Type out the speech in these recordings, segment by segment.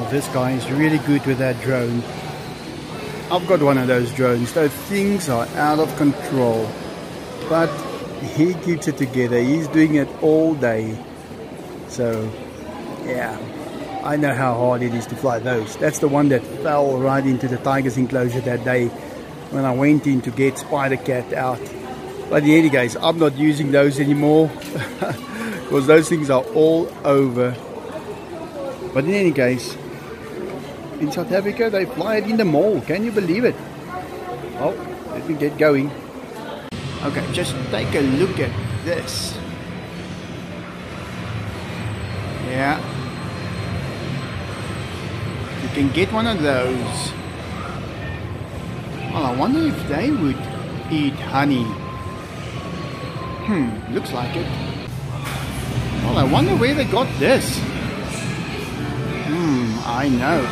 this guy is really good with that drone. I've got one of those drones. Those things are out of control. But he keeps it together. He's doing it all day. So, yeah. I know how hard it is to fly those. That's the one that fell right into the tiger's enclosure that day when I went in to get Spider Cat out. But in any case, I'm not using those anymore because those things are all over. But in any case, in South Africa they fly it in the mall. Can you believe it? Well, let me get going. Okay, just take a look at this. Yeah. You can get one of those. Well, I wonder if they would eat honey. Looks like it. Well, I wonder where they got this. I know.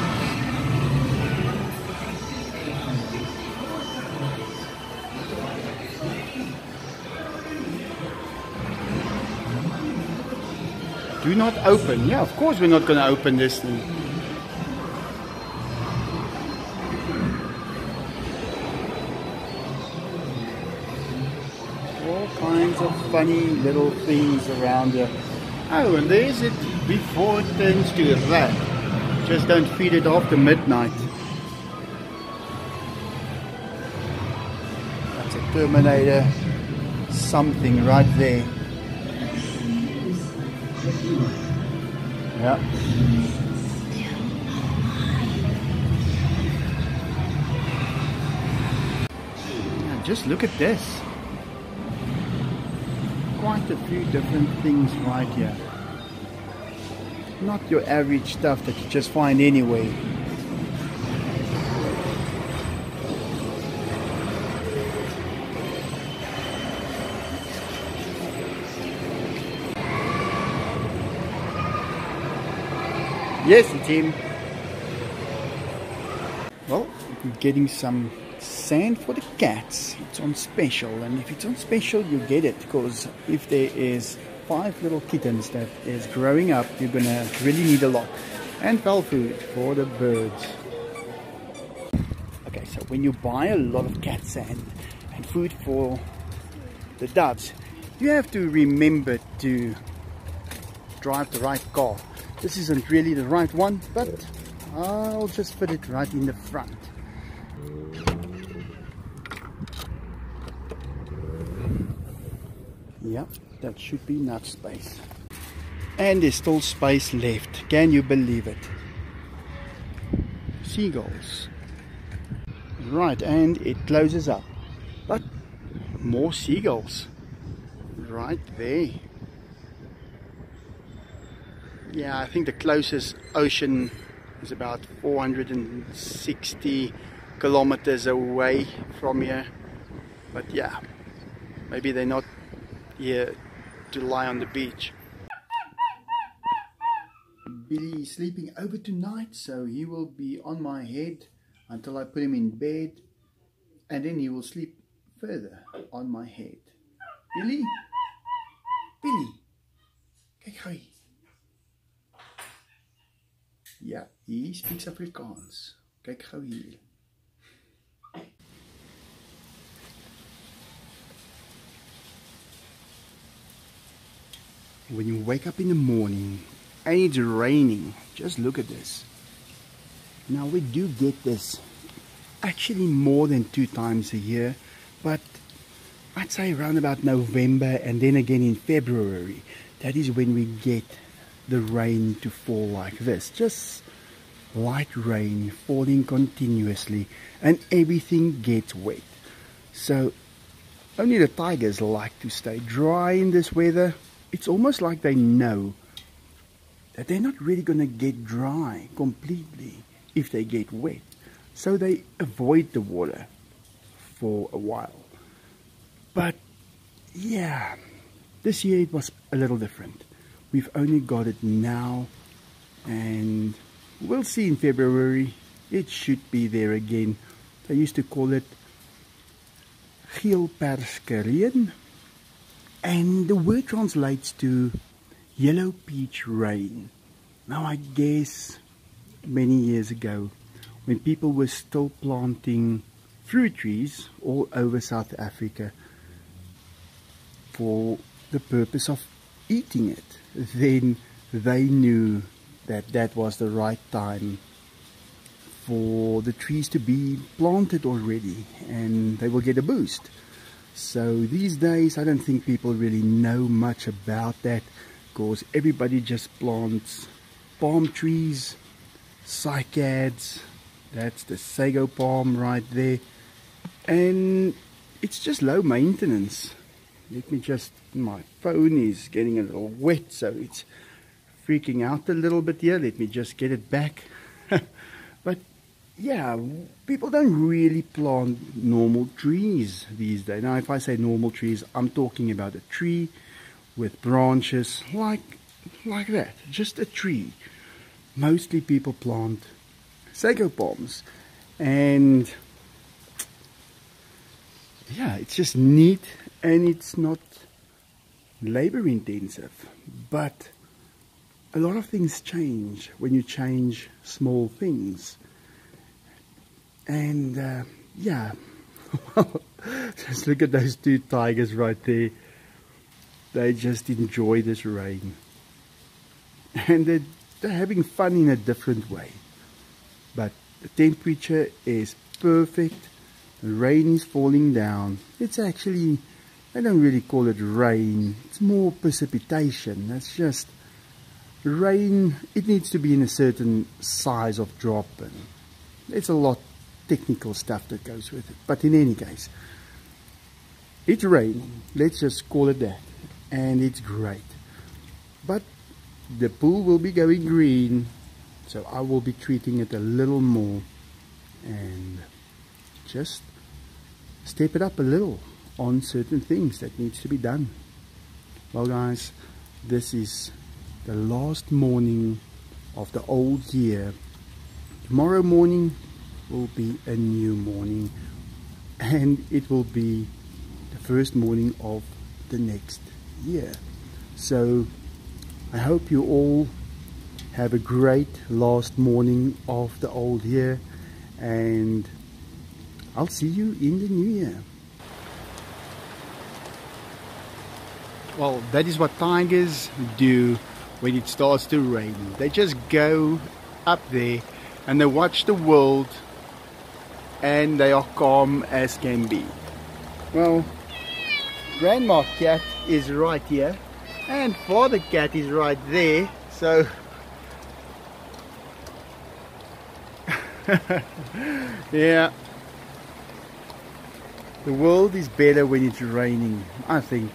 Do not open. Yeah, of course we're not going to open this thing. All kinds of funny little things around here. Oh, and there's it before it turns to a rat. Just don't feed it after midnight. That's a Terminator something right there. Yeah. Now just look at this. Quite a few different things right here. Not your average stuff that you just find anyway. Yes, it's him. Well, we're getting some sand for the cats. It's on special, and if it's on special you get it, because if there is 5 little kittens that is growing up, you're gonna really need a lot. And fowl food for the birds. Okay, so when you buy a lot of cat sand and food for the doves, you have to remember to drive the right car. This isn't really the right one, but I'll just put it right in the front. Yep, that should be enough space. And there's still space left. Can you believe it? Seagulls. Right, and it closes up. But more seagulls. Right there. Yeah, I think the closest ocean is about 460 kilometers away from here. But yeah, maybe they're not here to lie on the beach. Billy is sleeping over tonight, so he will be on my head until I put him in bed, and then he will sleep further on my head. Billy? Billy? Kyk gou hier. Ja, he speaks Afrikaans. Kyk gou hier. When you wake up in the morning and it's raining, just look at this. Now we do get this actually more than 2 times a year, but I'd say around about November and then again in February. That is when we get the rain to fall like this. Just light rain falling continuously and everything gets wet. So only the tigers like to stay dry in this weather. It's almost like they know that they're not really going to get dry completely if they get wet. So they avoid the water for a while. But yeah, this year it was a little different. We've only got it now, and we'll see in February. It should be there again. They used to call it geel perskereen, and the word translates to yellow peach rain. Now I guess many years ago, when people were still planting fruit trees all over South Africa for the purpose of eating it, then they knew that that was the right time for the trees to be planted already, and they will get a boost. So these days I don't think people really know much about that, because everybody just plants palm trees, cycads, that's the sago palm right there, and it's just low maintenance. Let me just, my phone is getting a little wet, so it's freaking out a little bit here. Let me just get it back. But yeah, people don't really plant normal trees these days. Now if I say normal trees, I'm talking about a tree with branches like that, just a tree. Mostly people plant sago palms, and yeah, it's just neat, and it's not labor intensive. But a lot of things change when you change small things. And yeah, just look at those two tigers right there. They just enjoy this rain, and they're having fun in a different way. But the temperature is perfect. The rain is falling down. It's actually, I don't really call it rain, it's more precipitation. That's just rain. It needs to be in a certain size of drop, and it's a lot technical stuff that goes with it. But in any case, it's raining, let's just call it that, and it's great. But the pool will be going green, so I will be treating it a little more and just step it up a little on certain things that needs to be done. Well guys, this is the last morning of the old year. Tomorrow morning will be a new morning, and it will be the first morning of the next year. So I hope you all have a great last morning of the old year, and I'll see you in the new year. Well, that is what tigers do when it starts to rain. They just go up there and they watch the world, and they are calm as can be. Well, Grandma Cat is right here, and Father Cat is right there, so yeah, the world is better when it's raining, I think,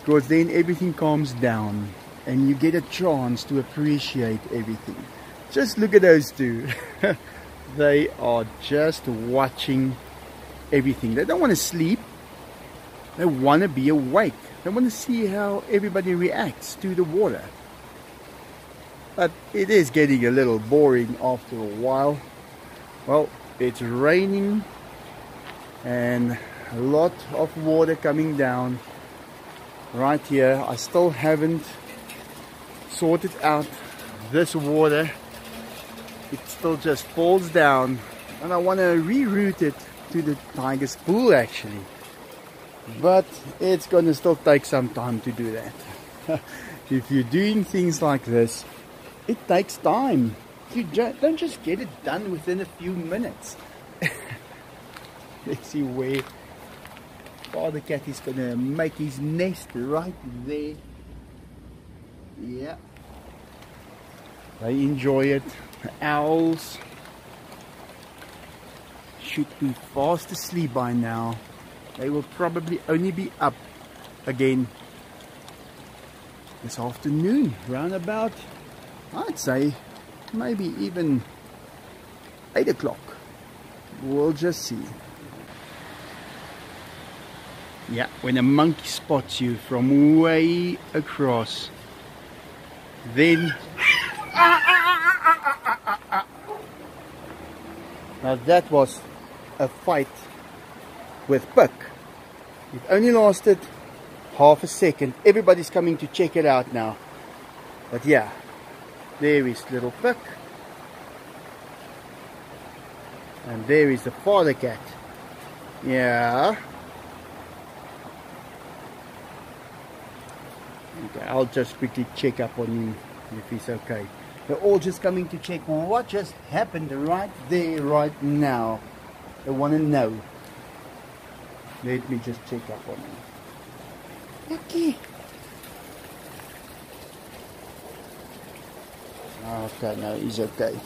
because then everything calms down and you get a chance to appreciate everything. Just look at those two. They are just watching everything. They don't want to sleep. They want to be awake. They want to see how everybody reacts to the water. But it is getting a little boring after a while. Well, it's raining and a lot of water coming down right here. I still haven't sorted out this water. It still just falls down, and I want to reroute it to the tiger's pool actually, but it's going to still take some time to do that. If you're doing things like this, it takes time. You don't just get it done within a few minutes. Let's see where Father Cat is going to make his nest, right there. Yeah, they enjoy it. The owls should be fast asleep by now. They will probably only be up again this afternoon, round about, I'd say, maybe even 8 o'clock. We'll just see. Yeah, when a monkey spots you from way across, then now that was a fight with Puck. It only lasted half a second. Everybody's coming to check it out now. But yeah, there is little Puck. And there is the father cat. Yeah. Okay, I'll just quickly check up on him if he's okay. They're all just coming to check what just happened right there, right now. They want to know. Let me just check up on him. Okay. Okay, no, he's okay.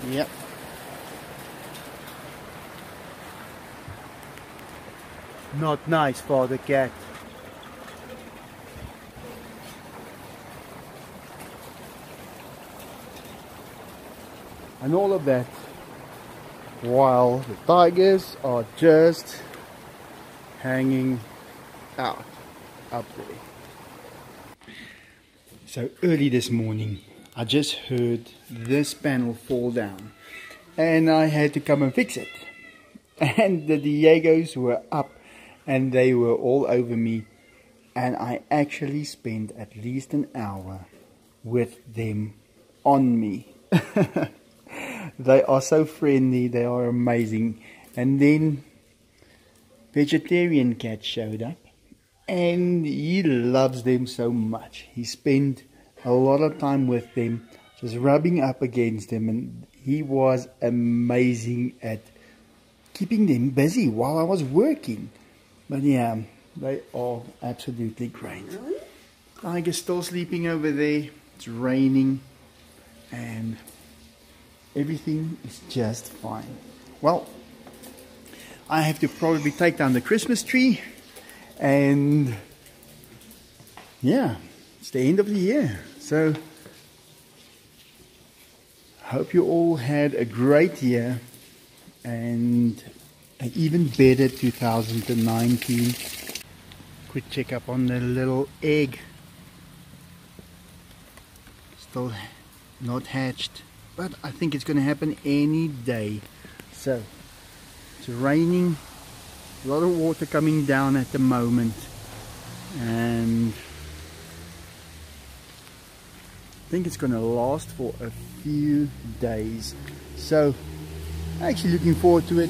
Yep. Not nice, father cat. And all of that while the tigers are just hanging out up there. So early this morning I just heard this panel fall down and I had to come and fix it. And the Diegos were up and they were all over me, and I actually spent at least an hour with them on me. They are so friendly, they are amazing. And then vegetarian cat showed up and he loves them so much. He spent a lot of time with them, just rubbing up against them, and he was amazing at keeping them busy while I was working. But yeah, they are absolutely great. Tiger's still sleeping over there. It's raining and everything is just fine. Well, I have to probably take down the Christmas tree, and yeah, it's the end of the year. So hope you all had a great year and an even better 2019. Quick check up on the little egg. Still not hatched, but I think it's going to happen any day. So it's raining, a lot of water coming down at the moment, and I think it's going to last for a few days. So actually looking forward to it.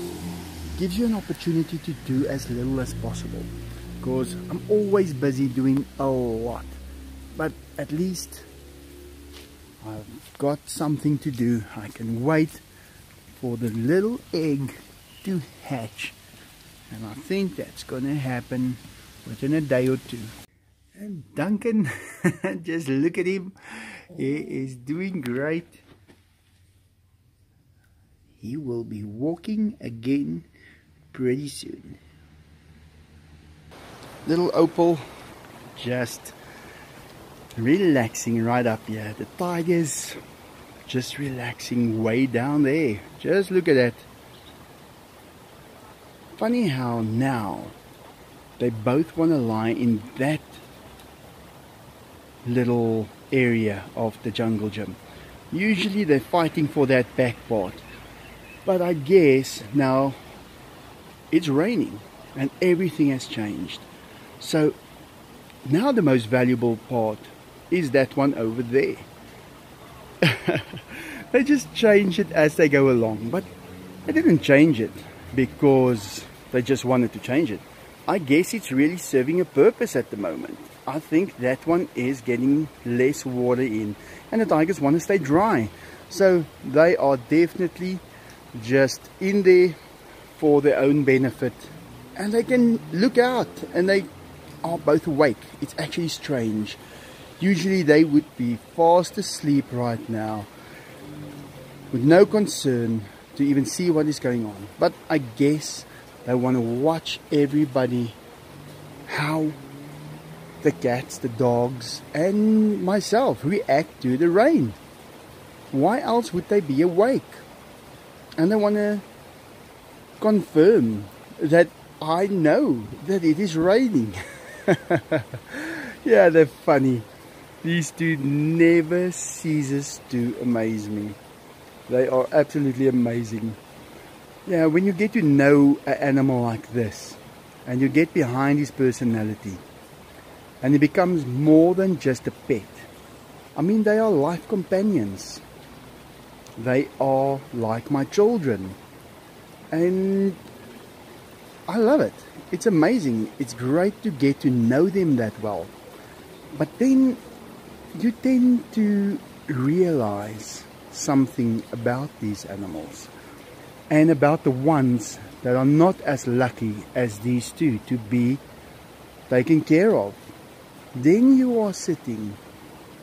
Gives you an opportunity to do as little as possible, because I'm always busy doing a lot, but at least I've got something to do. I can wait for the little egg to hatch, and I think that's going to happen within a day or two. And Duncan, just look at him, he is doing great. He will be walking again pretty soon. Little Opal just relaxing right up here. The tigers just relaxing way down there. Just look at that. Funny how now they both want to lie in that little area of the jungle gym. Usually they're fighting for that back part, but I guess now it's raining and everything has changed. So now the most valuable part is that one over there. They just change it as they go along, but they didn't change it because they just wanted to change it. I guess it's really serving a purpose at the moment. I think that one is getting less water in and the tigers want to stay dry. So they are definitely just in there for their own benefit, and they can look out and they are both awake. It's actually strange. Usually they would be fast asleep right now with no concern to even see what is going on, but I guess they want to watch everybody, how the cats, the dogs and myself react to the rain. Why else would they be awake? And they want to confirm that I know that it is raining. Yeah, they're funny. These two never ceases to amaze me. They are absolutely amazing. Yeah, when you get to know an animal like this and you get behind his personality and it becomes more than just a pet, I mean, they are life companions. They are like my children. And I love it. It's amazing. It's great to get to know them that well. But then you tend to realize something about these animals, and about the ones that are not as lucky as these two to be taken care of. Then you are sitting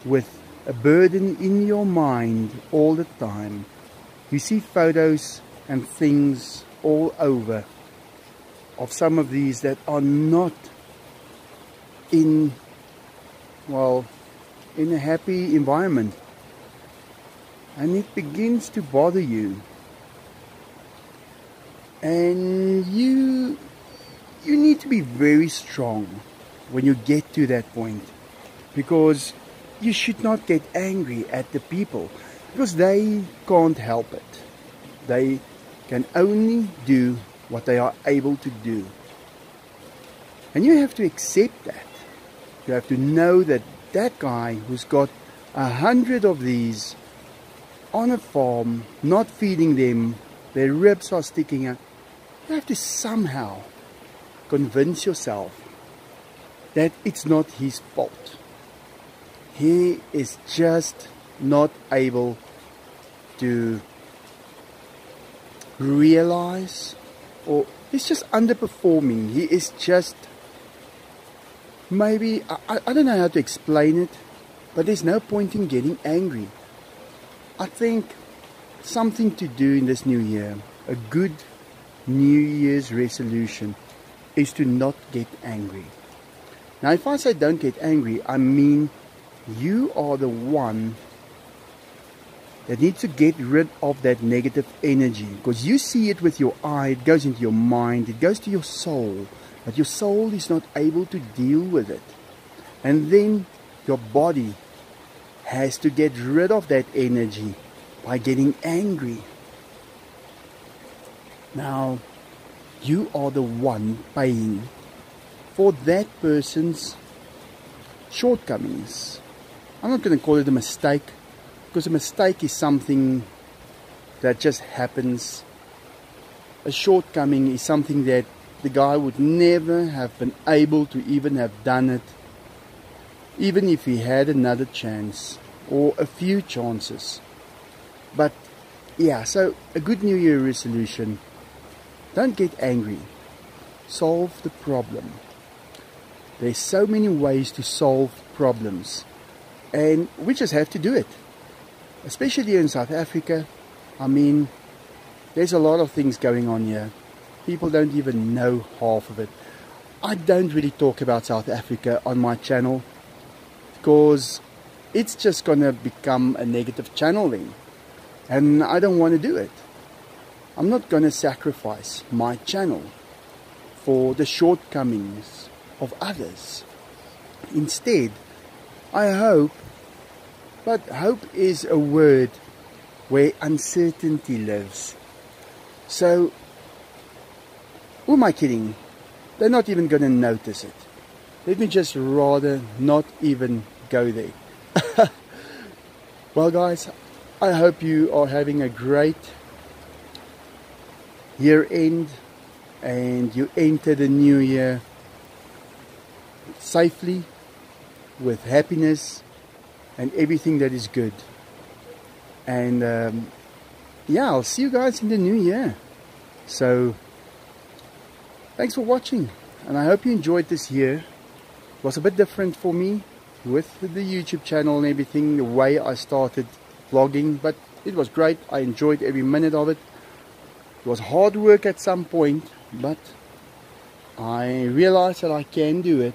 with a burden in your mind all the time. You see photos and things all over of some of these that are not in, well, in a happy environment, and it begins to bother you, and you need to be very strong when you get to that point, because you should not get angry at the people, because they can't help it. They can only do what they are able to do, and you have to accept that. You have to know that that guy who's got 100 of these on a farm, not feeding them, their ribs are sticking out, you have to somehow convince yourself that it's not his fault. He is just not able to realize, or he's just underperforming. He is just, maybe, I don't know how to explain it, but there's no point in getting angry. I think something to do in this new year, a good New Year's resolution, is to not get angry. Now, if I say don't get angry, I mean you are the one that needs to get rid of that negative energy, because you see it with your eye, it goes into your mind, it goes to your soul, but your soul is not able to deal with it. And then your body has to get rid of that energy by getting angry. Now, you are the one paying for that person's shortcomings. I'm not going to call it a mistake, because a mistake is something that just happens. A shortcoming is something that the guy would never have been able to even have done it, even if he had another chance or a few chances. But yeah, so a good New Year resolution: don't get angry, solve the problem. There's so many ways to solve problems, and we just have to do it. Especially here in South Africa, I mean, there's a lot of things going on here. People don't even know half of it. I don't really talk about South Africa on my channel, because it's just going to become a negative channel then, and I don't want to do it. I'm not going to sacrifice my channel for the shortcomings of others. Instead, I hope, but hope is a word where uncertainty lives. So, who am I kidding? They're not even going to notice it. Let me just rather not even go there. Well, guys, I hope you are having a great year end, and you enter the new year safely, with happiness and everything that is good. And yeah, I'll see you guys in the new year. So thanks for watching, and I hope you enjoyed this year. It was a bit different for me with the YouTube channel and everything, the way I started vlogging, but it was great. I enjoyed every minute of it. It was hard work at some point, but I realized that I can do it,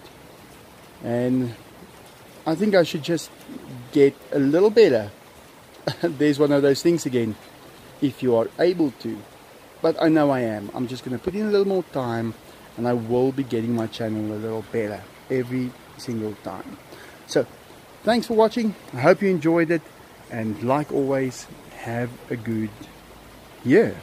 and I think I should just get a little better. There's one of those things again, if you are able to. But I know I am. I'm just going to put in a little more time, and I will be getting my channel a little better every single time. So thanks for watching. I hope you enjoyed it, and like always, have a good year.